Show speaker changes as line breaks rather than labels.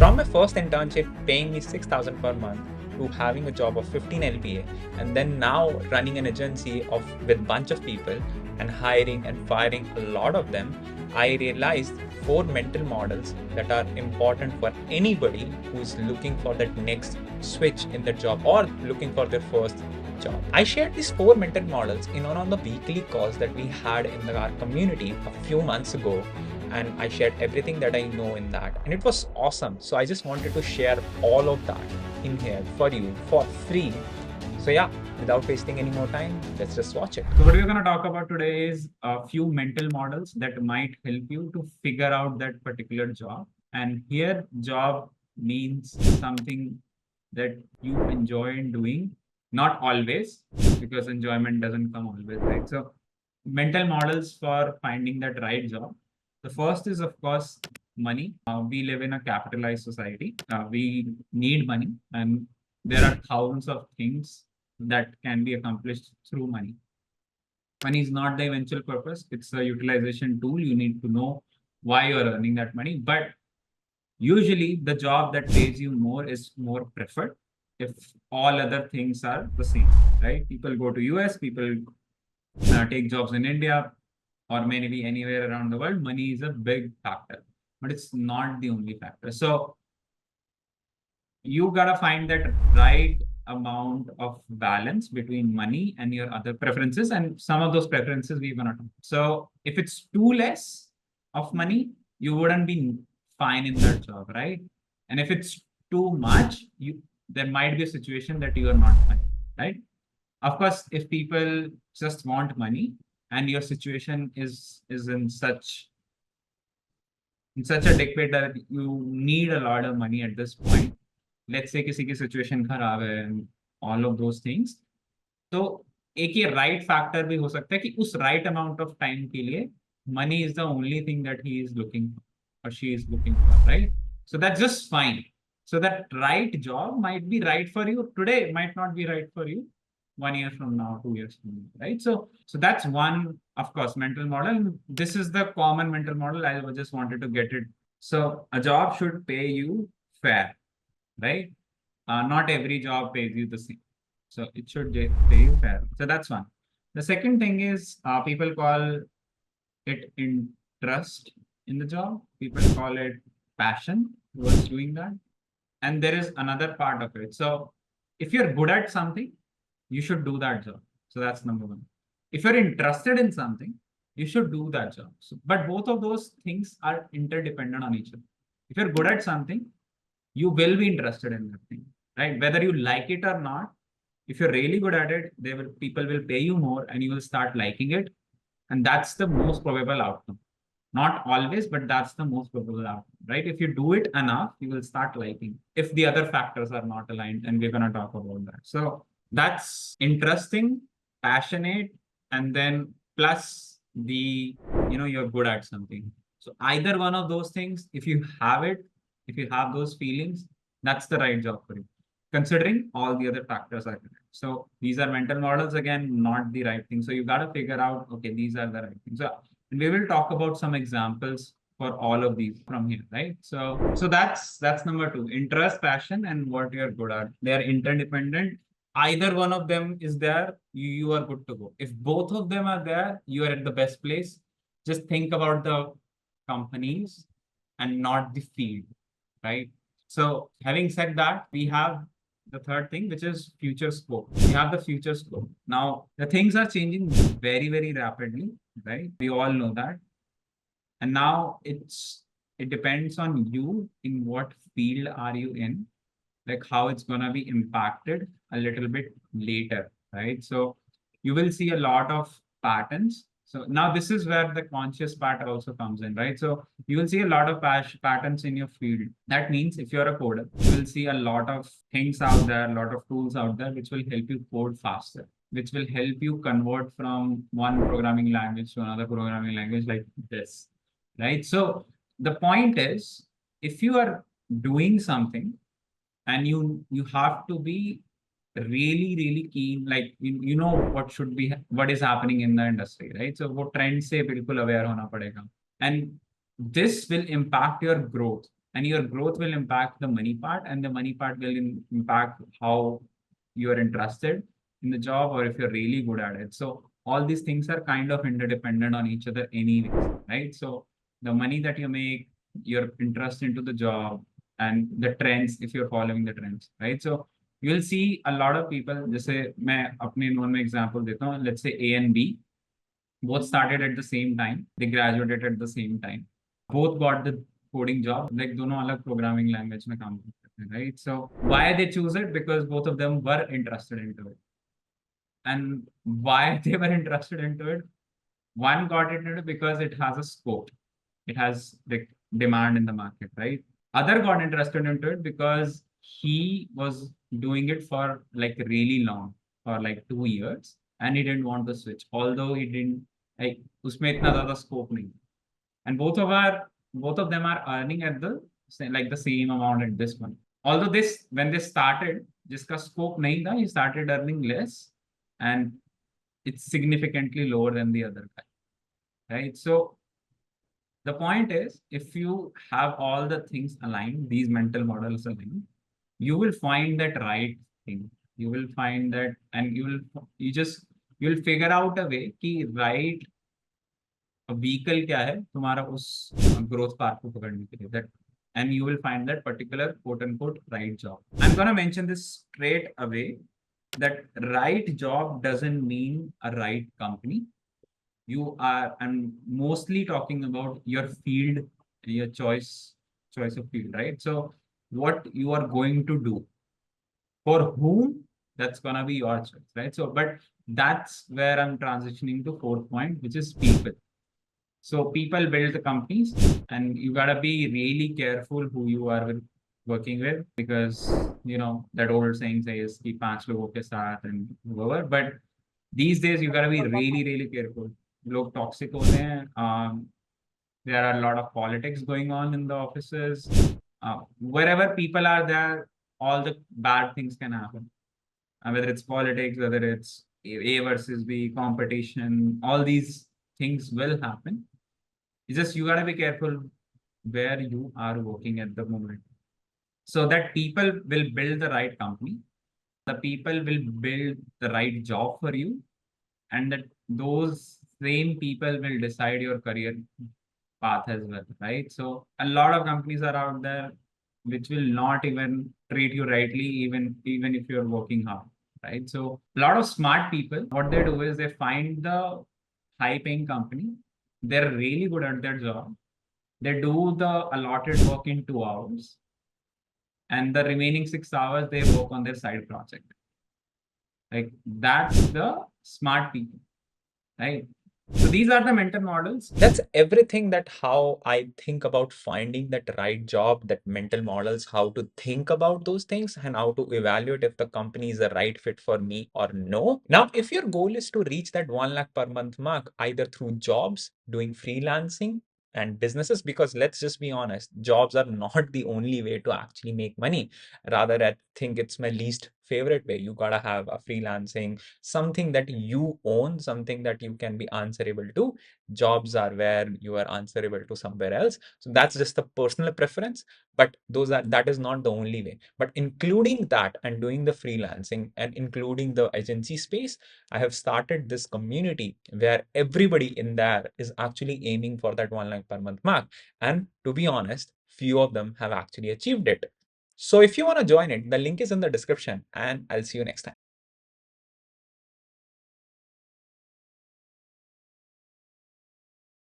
From my first internship paying me 6,000 per month to having a job of 15 LPA and then now running an agency with bunch of people and hiring and firing a lot of them, I realized 4 mental models that are important for anybody who is looking for that next switch in their job or looking for their first job. I shared these 4 mental models in one of the weekly calls that we had in our community a few months ago, and I shared everything that I know in that, and it was awesome. So I just wanted to share all of that in here for you for free. So yeah, without wasting any more time, let's just watch it.
So what we're going to talk about today is a few mental models that might help you to figure out that particular job. And here, job means something that you enjoy in doing, not always, because enjoyment doesn't come always, right? So mental models for finding that right job. The first is, of course, money. We live in a capitalized society. We need money, and there are thousands of things that can be accomplished through money. Money is not the eventual purpose. It's a utilization tool. You need to know why you're earning that money. But usually the job that pays you more is more preferred if all other things are the same, right? People go to US, people take jobs in India, or maybe anywhere around the world. Money is a big factor, but it's not the only factor. So you gotta find that right amount of balance between money and your other preferences, and some of those preferences we're gonna talk. So if it's too less of money, you wouldn't be fine in that job, right? And if it's too much, there might be a situation that you are not fine, right? Of course, if people just want money and your situation is in such a decade that you need a lot of money at this point, let's say किसी की situation खराब है and all of those things, तो एक ये right factor भी हो सकता है कि उस right amount of time के लिए money is the only thing that he is looking for or she is looking for, right? So that's just fine. So that right job might be right for you today, might not be right for you 1 year from now, 2 years from now, right? So that's one, of course, mental model. This is the common mental model. I just wanted to get it. So a job should pay you fair, right? Not every job pays you the same. So it should pay you fair. So that's one. The second thing is people call it interest in the job. People call it passion towards doing that. And there is another part of it. So if you're good at something, you should do that job. So that's number one. If you're interested in something, you should do that job. So, but both of those things are interdependent on each other. If you're good at something, you will be interested in that thing, right? Whether you like it or not, if you're really good at it, people will pay you more and you will start liking it. And that's the most probable outcome. Not always, but that's the most probable outcome, right? If you do it enough, you will start liking if the other factors are not aligned, and we're going to talk about that. So that's interesting, passionate, and then plus you're good at something. So either one of those things, if you have it, if you have those feelings, that's the right job for you, considering all the other factors are correct. So these are mental models, again, not the right thing. So you got to figure out, okay, these are the right things. So we will talk about some examples for all of these from here, right? So that's number two, interest, passion, and what you're good at. They are interdependent. Either one of them is there, you are good to go. If both of them are there, you are at the best place. Just think about the companies and not the field, right? So having said that, we have the third thing, which is future scope. We have the future scope. Now, the things are changing very, very rapidly, right? We all know that. And now it depends on you in what field are you in, like how it's going to be impacted a little bit later, right? So you will see a lot of patterns. So now this is where the conscious part also comes in, right? So you will see a lot of patterns in your field. That means if you're a coder, you will see a lot of things out there, a lot of tools out there, which will help you code faster, which will help you convert from one programming language to another programming language like this, right? So the point is, if you are doing something and you have to be really keen, like you know what is happening in the industry, right? So what trends se bilkul aware hona padega, and this will impact your growth, and your growth will impact the money part, and the money part will impact how you are interested in the job or if you're really good at it. So all these things are kind of interdependent on each other anyways, right? So the money that you make, your interest into the job, and the trends, if you're following the trends, right? So you'll see a lot of people, जैसे मैं अपने known में example देता हूँ, let's say A and B both started at the same time, they graduated at the same time, both got the coding job, like दोनों अलग programming language में काम करते थे, right? So why they choose it? Because both of them were interested into it. And why they were interested into it? One got into it because it has a scope, it has the demand in the market, right? Other got interested into it because he was doing it for like really long, for like 2 years, and he didn't want to switch, although he didn't like उसमें इतना ज़्यादा scope नहीं. And both of them are earning at the like the same amount at this point. Although this, when they started, जिसका scope नहीं था, he started earning less, and it's significantly lower than the other guy, right? So the point is, if you have all the things aligned, these mental models aligned, you will find that right thing. You will find that, and you'll figure out a way कि right vehicle क्या है तुम्हारा उस growth path को पकड़ने के लिए, that, and you will find that particular quote unquote right job. I'm gonna mention this straight away, that right job doesn't mean a right company. You are, I'm mostly talking about your field, your choice of field, right? So what you are going to do, for whom, that's gonna be your choice, right? So, but that's where I'm transitioning to fourth point, which is people. So people build the companies, and you gotta be really careful who you are working with, because you know that old saying says कि पांच लोगों के साथ and whoever. But these days you gotta be really careful. लोग toxic होते हैं. There are a lot of politics going on in the offices. Wherever people are there, all the bad things can happen. Whether it's politics, whether it's A versus B competition, all these things will happen. It's just you gotta be careful where you are working at the moment, so that people will build the right company, the people will build the right job for you, and that those same people will decide your career path as well, right? So a lot of companies are out there which will not even treat you rightly, even if you're working hard, right? So a lot of smart people, what they do is they find the high paying company, they're really good at their job, they do the allotted work in 2 hours, and the remaining 6 hours they work on their side project. Like that's the smart people, right? So these are the mental models.
That's everything, that how I think about finding that right job, that mental models, how to think about those things and how to evaluate if the company is the right fit for me or no. Now, if your goal is to reach that 1 lakh per month mark, either through jobs, doing freelancing and businesses, because let's just be honest, jobs are not the only way to actually make money. Rather, I think it's my least favorite way. You gotta have a freelancing, something that you own, something that you can be answerable to. Jobs are where you are answerable to somewhere else. So that's just a personal preference, but that is not the only way. But including that and doing the freelancing and including the agency space, I have started this community where everybody in there is actually aiming for that 1 lakh per month mark. And to be honest, few of them have actually achieved it. So if you want to join it, the link is in the description, and I'll see you next time.